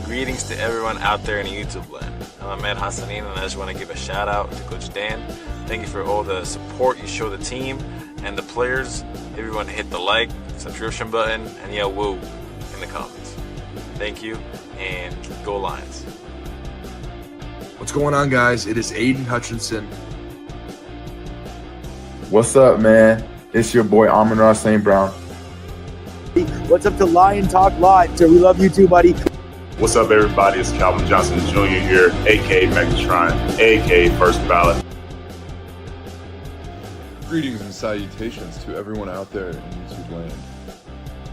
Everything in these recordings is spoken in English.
Greetings to everyone out there in the YouTube land. I'm Ahmed Hassanin, and I just want to give a shout out to Coach Dan. Thank you for all the support you show the team and the players. Everyone hit the like, subscription button, and yell woo in the comments. Thank you, and go Lions. What's going on, guys? It is Aiden Hutchinson. What's up, man? It's your boy Amon-Ra St. Brown. What's up to Lion Talk Live? So we love you too, buddy. What's up, everybody? It's Calvin Johnson Jr. here, a.k.a. Megatron, a.k.a. First Ballot. Greetings and salutations to everyone out there in YouTube land.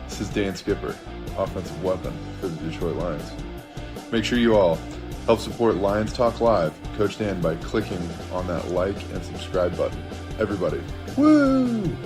This is Dan Skipper, offensive weapon for the Detroit Lions. Make sure you all help support Lions Talk Live, Coach Dan, by clicking on that like and subscribe button. Everybody, woo!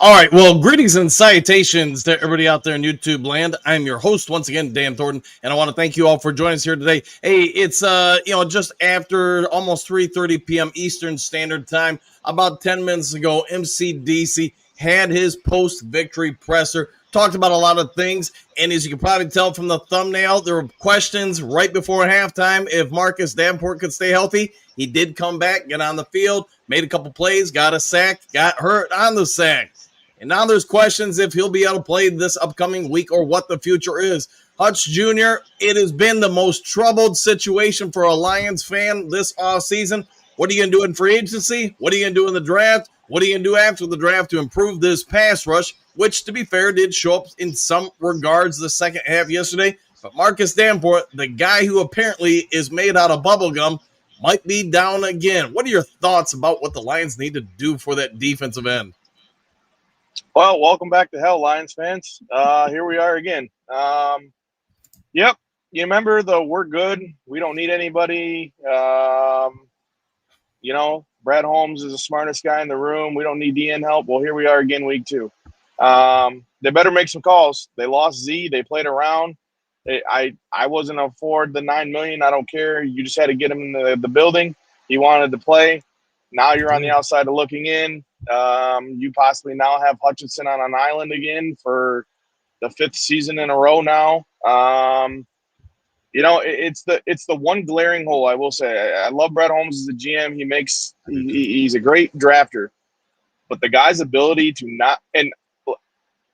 All right, well, greetings and salutations to everybody out there in YouTube land. I'm your host once again, Dan Thornton, and I want to thank you all for joining us here today. Hey, it's just after almost 3:30 p.m. Eastern Standard Time. About 10 minutes ago, MCDC had his post-victory presser. Talked about a lot of things, and as you can probably tell from the thumbnail, there were questions right before halftime if Marcus Davenport could stay healthy. He did come back, get on the field, made a couple plays, got a sack, got hurt on the sack. And now there's questions if he'll be able to play this upcoming week or what the future is. Hutch Jr., it has been the most troubled situation for a Lions fan this offseason. What are you going to do in free agency? What are you going to do in the draft? What are you going to do after the draft to improve this pass rush, which, to be fair, did show up in some regards the second half yesterday. But Marcus Davenport, the guy who apparently is made out of bubblegum, might be down again. What are your thoughts about what the Lions need to do for that defensive end? Well, welcome back to hell, Lions fans. Here we are again. Yep. You remember the we're good, we don't need anybody. Brad Holmes is the smartest guy in the room. We don't need DN help. Well, here we are again, week 2. They better make some calls. They lost Z. They played around. I wasn't afford the $9 million. I don't care. You just had to get him in the building. He wanted to play. Now you're on the outside of looking in. You possibly now have Hutchinson on an island again for the 5th season in a row now. It's the one glaring hole, I will say. I love Brett Holmes as a GM. He's a great drafter. But the guy's ability to not – and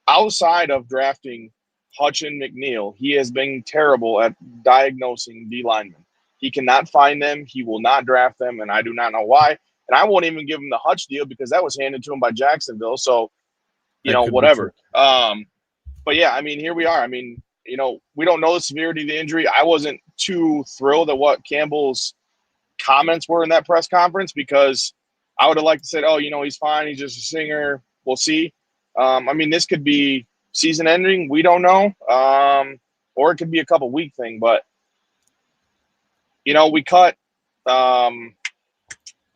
outside of drafting Hutch and McNeil, he has been terrible at diagnosing D linemen. He cannot find them. He will not draft them, and I do not know why. And I won't even give him the Hutch deal because that was handed to him by Jacksonville. So, whatever. But, yeah, here we are. We don't know the severity of the injury. I wasn't too thrilled at what Campbell's comments were in that press conference because I would have liked to say, he's fine. He's just a singer. We'll see. This could be season ending. We don't know. Or it could be a couple week thing. But, we cut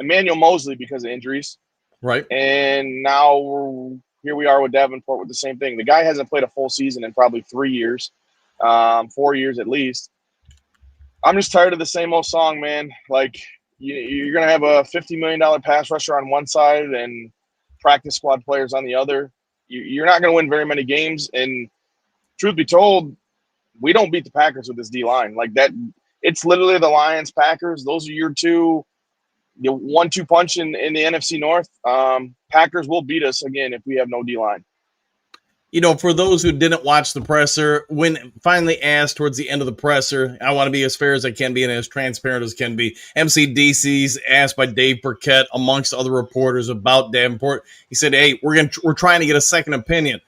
Emmanuel Mosley because of injuries. Right. And now here we are with Davenport with the same thing. The guy hasn't played a full season in probably 3 years, 4 years at least. I'm just tired of the same old song, man. Like, you're going to have a $50 million pass rusher on one side and practice squad players on the other. You're not going to win very many games. And truth be told, we don't beat the Packers with this D-line. Like that, it's literally the Lions, Packers. Those are your two – 1-2 punch in the NFC North. Packers will beat us again if we have no D-line. For those who didn't watch the presser, when finally asked towards the end of the presser, I want to be as fair as I can be and as transparent as can be. MCDC's asked by Dave Burkett, amongst other reporters, about Davenport. He said, hey, we're trying to get a second opinion.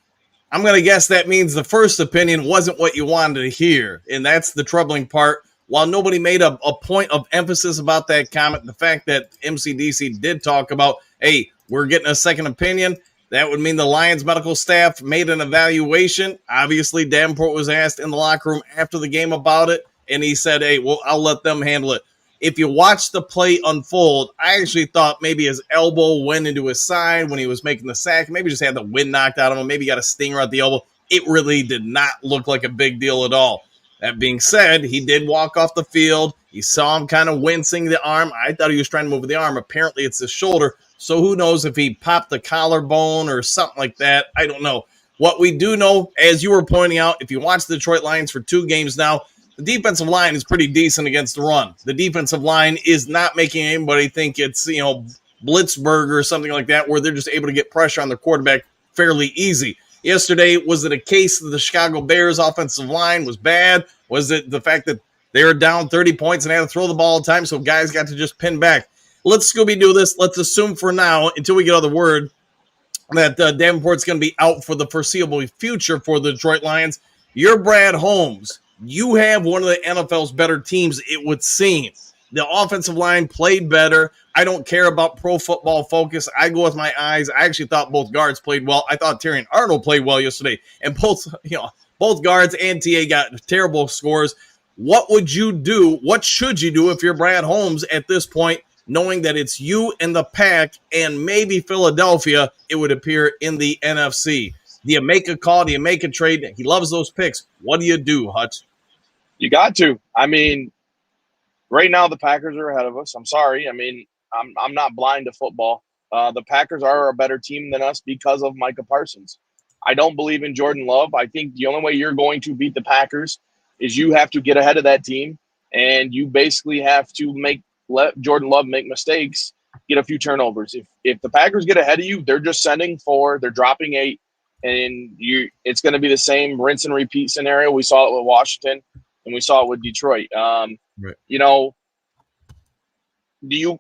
I'm going to guess that means the first opinion wasn't what you wanted to hear, and that's the troubling part. While nobody made a point of emphasis about that comment, the fact that MCDC did talk about, hey, we're getting a second opinion, that would mean the Lions medical staff made an evaluation. Obviously, Davenport was asked in the locker room after the game about it, and he said, hey, well, I'll let them handle it. If you watch the play unfold, I actually thought maybe his elbow went into his side when he was making the sack. Maybe just had the wind knocked out of him. Maybe got a stinger at the elbow. It really did not look like a big deal at all. That being said, he did walk off the field. You saw him kind of wincing the arm. I thought he was trying to move the arm. Apparently, it's the shoulder. So who knows if he popped the collarbone or something like that. I don't know. What we do know, as you were pointing out, if you watch the Detroit Lions for 2 games now, the defensive line is pretty decent against the run. The defensive line is not making anybody think it's, Blitzburg or something like that, where they're just able to get pressure on the quarterback fairly easy. Yesterday, was it a case that the Chicago Bears offensive line was bad? Was it the fact that they were down 30 points and had to throw the ball all the time, so guys got to just pin back? Let's Scooby-Doo this. Let's assume for now, until we get other word, that Davenport's going to be out for the foreseeable future for the Detroit Lions. You're Brad Holmes. You have one of the NFL's better teams, it would seem. The offensive line played better. I don't care about Pro Football Focus. I go with my eyes. I actually thought both guards played well. I thought Terrion Arnold played well yesterday. And both guards and TA got terrible scores. What would you do? What should you do if you're Brad Holmes at this point, knowing that it's you and the Pack and maybe Philadelphia, it would appear, in the NFC? Do you make a call? Do you make a trade? He loves those picks. What do you do, Hutch? You got to. I mean, right now the Packers are ahead of us. I'm sorry. I mean, I'm not blind to football. The Packers are a better team than us because of Micah Parsons. I don't believe in Jordan Love. I think the only way you're going to beat the Packers is you have to get ahead of that team, and you basically have to let Jordan Love make mistakes, get a few turnovers. If the Packers get ahead of you, they're just sending 4, they're dropping 8, and it's going to be the same rinse and repeat scenario. We saw it with Washington, and we saw it with Detroit. Right. Do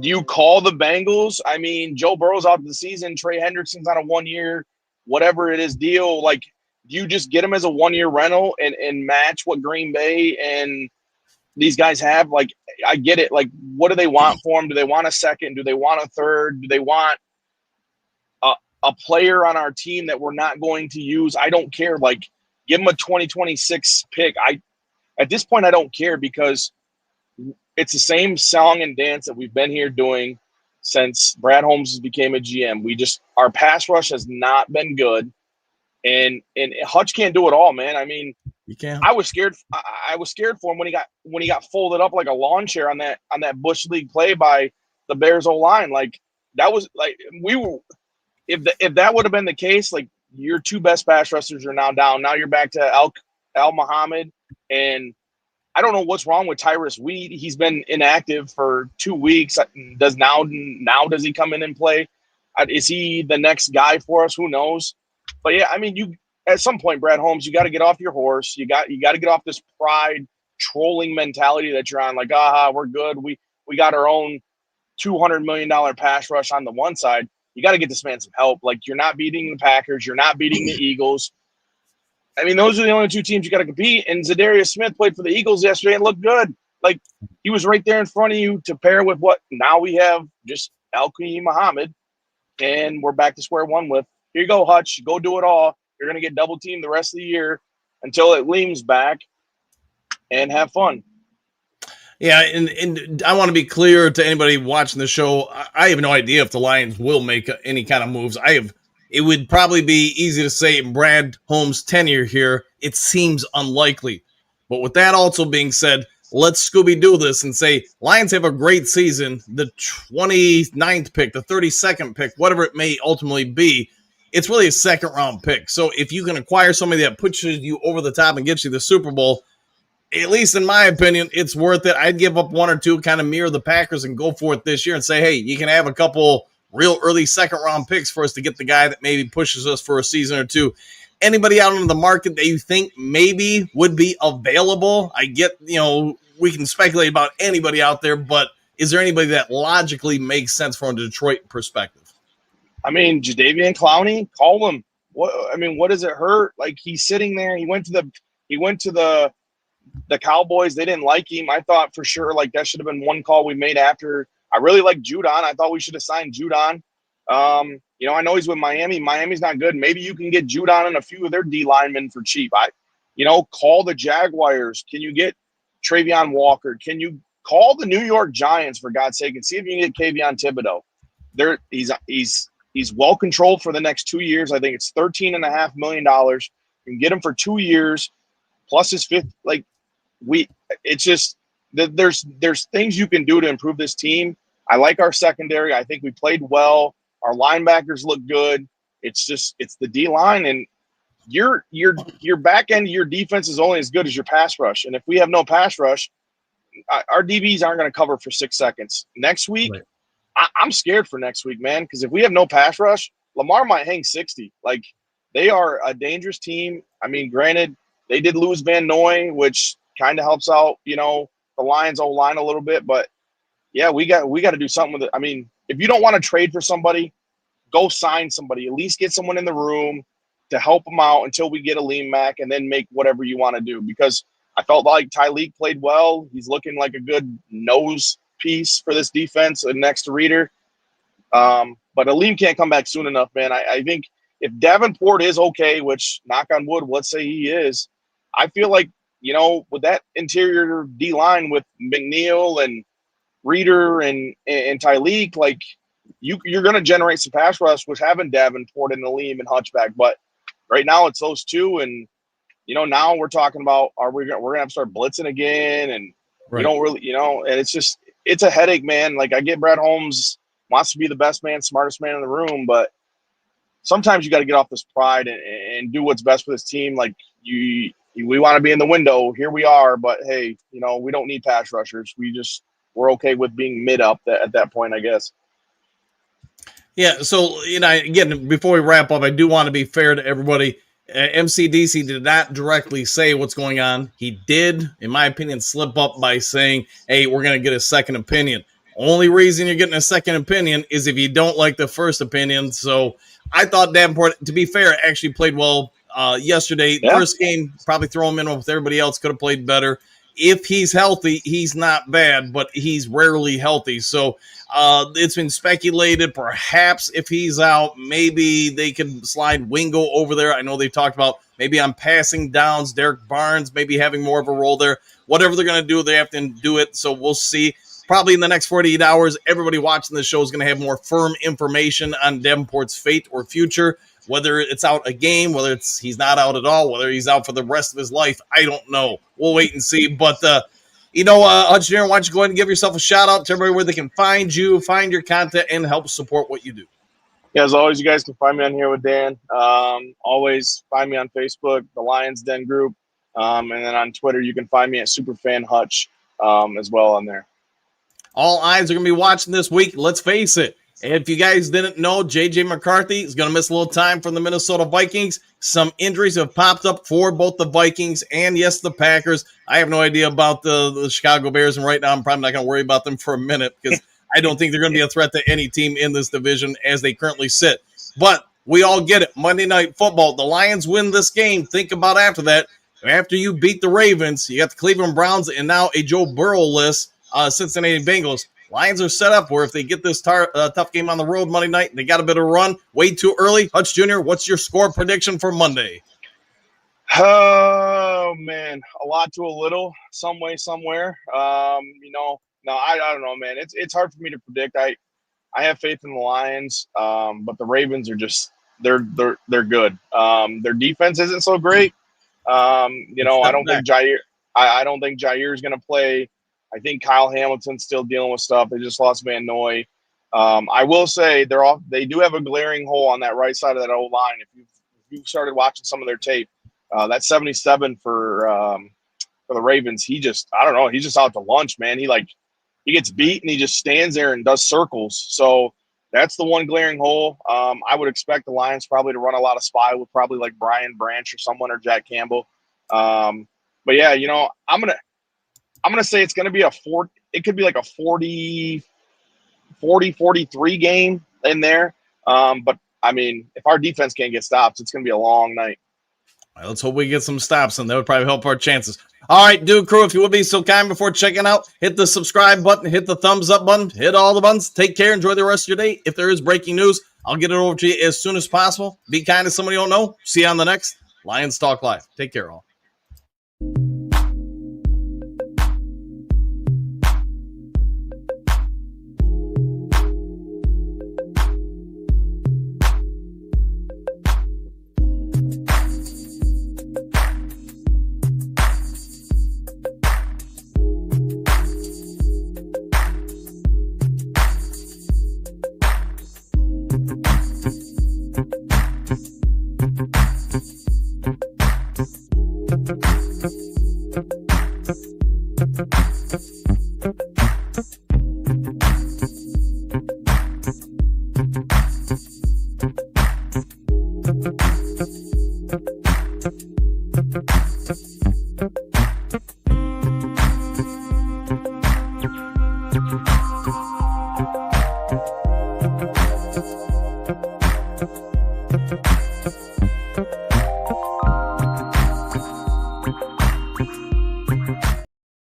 you call the Bengals? I mean, Joe Burrow's out the season. Trey Hendrickson's on a 1-year, whatever it is, deal. Like, do you just get him as a 1-year rental and match what Green Bay and these guys have? Like, I get it. Like, what do they want for him? Do they want a second? Do they want a third? Do they want a player on our team that we're not going to use? I don't care. Like, give him a 2026 pick. At this point, I don't care, because it's the same song and dance that we've been here doing since Brad Holmes became a GM. Our pass rush has not been good, and Hutch can't do it all, man. I mean, you can't. I was scared. I was scared for him when he got folded up like a lawn chair on that Bush League play by the Bears O-line. Like, that was like, we were. If that would have been the case, like, your 2 best pass rushers are now down. Now you're back to Al Muhammad, and I don't know what's wrong with Tyrus Wheat. He's been inactive for 2 weeks. Does he come in and play? Is he the next guy for us? Who knows? But yeah, I mean, at some point, Brad Holmes, you got to get off your horse. You got to get off this pride trolling mentality that you're on. Like, we're good. We got our own $200 million pass rush on the one side. You got to get this man some help. Like, you're not beating the Packers. You're not beating the Eagles. I mean, those are the only 2 teams you got to compete. And Zadarius Smith played for the Eagles yesterday and looked good. Like, he was right there in front of you to pair with what now we have, just Al-Qaim Muhammad. And we're back to square one with, here you go, Hutch. Go do it all. You're going to get double teamed the rest of the year until it leans back, and have fun. Yeah, and I want to be clear to anybody watching the show. I have no idea if the Lions will make any kind of moves. It would probably be easy to say in Brad Holmes' tenure here, it seems unlikely. But with that also being said, let's Scooby-Doo this and say Lions have a great season. The 29th pick, the 32nd pick, whatever it may ultimately be, it's really a 2nd-round pick. So if you can acquire somebody that pushes you over the top and gets you the Super Bowl, at least in my opinion, it's worth it. I'd give up 1 or 2, kind of mirror the Packers and go for it this year and say, hey, you can have a couple real early 2nd-round picks for us to get the guy that maybe pushes us for a season or 2. Anybody out on the market that you think maybe would be available? I get, we can speculate about anybody out there, but is there anybody that logically makes sense from a Detroit perspective? I mean, Jadeveon Clowney, call him. What does it hurt? Like, he's sitting there. He went to the Cowboys. They didn't like him. I thought for sure, like, that should have been one call we made after. I really like Judon. I thought we should have signed Judon. I know he's with Miami. Miami's not good. Maybe you can get Judon and a few of their D linemen for cheap. Call the Jaguars. Can you get Travion Walker? Can you call the New York Giants, for God's sake, and see if you can get Kayvon Thibodeau? He's well controlled for the next 2 years. I think it's $13.5 million. You can get him for 2 years plus his fifth. Like, it's just there's things you can do to improve this team. I like our secondary. I think we played well. Our linebackers look good. It's the D line, and your back end of your defense is only as good as your pass rush. And if we have no pass rush, our DBs aren't going to cover for 6 seconds. Next week, Right. I'm scared for next week, man, because if we have no pass rush, Lamar might hang 60. Like, they are a dangerous team. I mean, granted, they did lose Van Noy, which kind of helps out, the Lions' O-line a little bit. But, yeah, we got to do something with it. I mean, if you don't want to trade for somebody, go sign somebody. At least get someone in the room to help them out until we get a lean Mac, and then make whatever you want to do. Because I felt like Tyleek played well. He's looking like a good nose piece for this defense next to Reader. But Aleem can't come back soon enough, man. I think if Davenport is okay, which knock on wood, let's say he is, I feel like, with that interior D-line with McNeil and Reader and Tyleek, like, you're going to generate some pass rush with having Davenport and Aleem and Hutchback. But right now it's those two, and now we're talking about we're gonna have to start blitzing again, and we don't really, and it's a headache, man. Like, I get Brad Holmes wants to be the best man, smartest man in the room, but sometimes you got to get off this pride and do what's best for this team. Like, we want to be in the window. Here we are, but hey, we don't need pass rushers. We're okay with being mid up at that point, I guess. Yeah, so, again, before we wrap up, I do want to be fair to everybody. MCDC did not directly say what's going on. He did, in my opinion, slip up by saying, hey, we're going to get a second opinion. Only reason you're getting a second opinion is if you don't like the first opinion. So I thought Davenport, to be fair, actually played well yesterday. Yeah. First game, probably throw him in with everybody else, could have played better. If he's healthy, he's not bad, but he's rarely healthy. So it's been speculated, perhaps if he's out, maybe they could slide Wingo over there. I know they've talked about maybe on passing downs, Derek Barnes maybe having more of a role there. Whatever they're going to do, they have to do it. So we'll see. Probably in the next 48 hours, everybody watching the show is going to have more firm information on Davenport's fate or future. Whether it's out a game, whether he's not out at all, whether he's out for the rest of his life, I don't know. We'll wait and see. But, Hutch Darren, why don't you go ahead and give yourself a shout-out to everybody where they can find you, find your content, and help support what you do. Yeah, as always, you guys can find me on here with Dan. Always find me on Facebook, the Lions Den group. And then on Twitter, you can find me at SuperFanHutch as well on there. All eyes are going to be watching this week. Let's face it. If you guys didn't know, J.J. McCarthy is going to miss a little time from the Minnesota Vikings. Some injuries have popped up for both the Vikings and, yes, the Packers. I have no idea about the Chicago Bears, and right now I'm probably not going to worry about them for a minute because I don't think they're going to be a threat to any team in this division as they currently sit. But we all get it. Monday Night Football. The Lions win this game. Think about after that. After you beat the Ravens, you got the Cleveland Browns and now a Joe Burrow-less Cincinnati Bengals. Lions are set up where if they get this tough game on the road Monday night, they got a bit of run. Way too early. Hutch Jr., what's your score prediction for Monday? Oh, man. A lot to a little, some way, somewhere. I don't know, man. It's hard for me to predict. I have faith in the Lions, but the Ravens are just they're good. Their defense isn't so great. I don't think Jair is going to play. I think Kyle Hamilton's still dealing with stuff. They just lost Van Noy. I will say they do have a glaring hole on that right side of that old line. If you've started watching some of their tape, that 77 for the Ravens, he's just out to lunch, man. He gets beat and he just stands there and does circles. So that's the one glaring hole. I would expect the Lions probably to run a lot of spy with probably like Brian Branch or someone or Jack Campbell. But yeah, I'm gonna say it's gonna be it could be like a 40-43 game in there. But I mean, if our defense can't get stops, it's gonna be a long night. All right, let's hope we get some stops, and that would probably help our chances. All right, Dude Crew, if you would be so kind before checking out, hit the subscribe button, hit the thumbs up button, hit all the buttons. Take care. Enjoy the rest of your day. If there is breaking news, I'll get it over to you as soon as possible. Be kind to somebody you don't know. See you on the next Lions Talk Live. Take care, all. Bye.